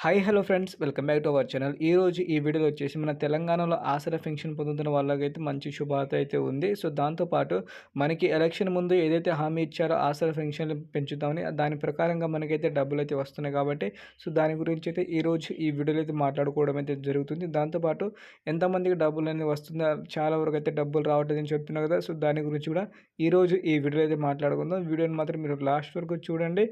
Hi hello friends welcome back to our channel. ఈరోజు ఈ వీడియోలో వచ్చేసి మన తెలంగాణలో ఆసరా పెన్షన్ పొందుతున్న వాళ్ళకైతే మంచి శుభార్త అయితే ఉంది. సో దాంతోపాటు మనకి ఎలక్షన్ ముందు ఏదైతే హామీ ఇచ్చారో ఆసరా పెన్షన్లు పెంచుతామని దాని ప్రకారంగా మనకైతే డబ్బులు అయితే వస్తున్నాయి కాబట్టి సో దాని గురించి అయితే ఈరోజు ఈ వీడియోలో అయితే మాట్లాడుకోవడం అయితే జరుగుతుంది. దాంతోపాటు ఎంతమందికి డబ్బులు అనేది వస్తుందో చాలా వరకు అయితే డబ్బులు రావట్లేదని చెప్తున్నారు కదా. సో దాని గురించి కూడా ఈరోజు ఈ వీడియోలో అయితే మాట్లాడుకుందాం. వీడియోని మాత్రం మీరు లాస్ట్ వరకు చూడండి.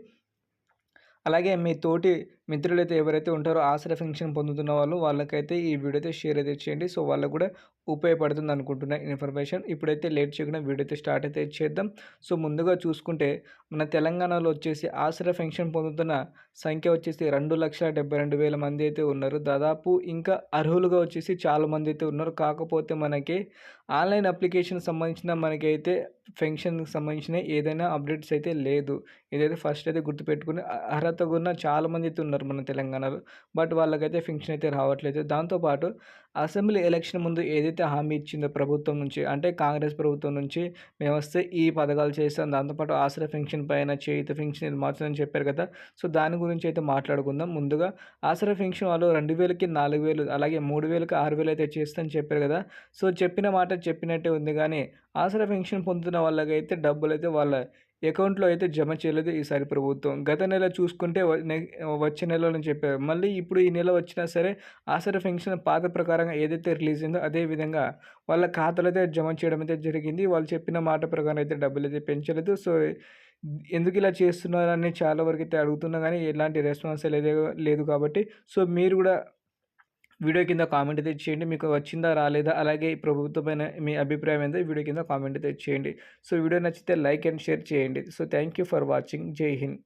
అలాగే మీ తోటి మిత్రులైతే ఎవరైతే ఉంటారో ఆసరా పెన్షన్ పొందుతున్న వాళ్ళకైతే ఈ వీడియో అయితే షేర్ అయితే చేయండి. సో వాళ్ళకు కూడా ఉపయోగపడుతుంది అనుకుంటున్నా ఇన్ఫర్మేషన్. ఇప్పుడైతే లేట్ చేయకుండా వీడియో అయితే స్టార్ట్ అయితే చేద్దాం. సో ముందుగా చూసుకుంటే మన తెలంగాణలో వచ్చేసి ఆసరా పెన్షన్ పొందుతున్న సంఖ్య వచ్చేసి 2,72,000 మంది అయితే ఉన్నారు. దాదాపు ఇంకా అర్హులుగా వచ్చేసి చాలా మంది అయితే ఉన్నారు. కాకపోతే మనకి ఆన్లైన్ అప్లికేషన్ సంబంధించిన మనకైతే పెన్షన్కి సంబంధించిన ఏదైనా అప్డేట్స్ అయితే లేదు. ఇదైతే ఫస్ట్ అయితే గుర్తుపెట్టుకుని అర్హతగా ఉన్న చాలామంది అయితే ఉన్నారు మన తెలంగాణలో. బట్ వాళ్ళకైతే పెన్షన్ అయితే రావట్లేదు. దాంతోపాటు అసెంబ్లీ ఎలక్షన్ ముందు ఏదైతే హామీ ఇచ్చిందో ప్రభుత్వం నుంచి, అంటే కాంగ్రెస్ ప్రభుత్వం నుంచి మేమొస్తే ఈ పథకాలు చేస్తాం. దాంతోపాటు ఆసరా పెన్షన్ పైన చేయూత పెన్షన్ ఇది మార్చుదని చెప్పారు కదా. సో దాని గురించి అయితే మాట్లాడుకుందాం. ముందుగా ఆసరా పెన్షన్ వాళ్ళు 2,000కి 4,000 అలాగే 3,000కి 6,000 అయితే చేస్తామని చెప్పారు కదా. సో చెప్పిన మాట చెప్పినట్టే ఉంది కానీ ఆసరా పెన్షన్ పొందుతున్న వాళ్ళకైతే డబ్బులైతే వాళ్ళ అకౌంట్‌లో అయితే జమ చేయలేదు ఈసారి ప్రభుత్వం. గత నెల చూసుకుంటే వచ్చే నెలలో అని చెప్పారు. మళ్ళీ ఇప్పుడు ఈ నెల వచ్చినా సరే ఆసరా పెన్షన్ పాత ప్రకారంగా ఏదైతే రిలీజ్ అయిందో అదే విధంగా వాళ్ళ ఖాతాలో అయితే జమ చేయడం అయితే జరిగింది. వాళ్ళు చెప్పిన మాట ప్రకారం అయితే డబ్బులైతే పెంచలేదు. సో ఎందుకు ఇలా చేస్తున్నారని చాలా వరకైతే అడుగుతున్నా గానీ ఎలాంటి రెస్పాన్స్ లేదు కాబట్టి సో మీరు కూడా వీడియో కింద కామెంట్ అయితే చేయండి. మీకు వచ్చిందా? రాలేదా? అలాగే ఈ ప్రభుత్వం పైన మీ అభిప్రాయం ఏందో వీడియో కింద కామెంట్ అయితే చేయండి. సో వీడియో నచ్చితే లైక్ అండ్ షేర్ చేయండి. So thank you for watching. జై హింద్.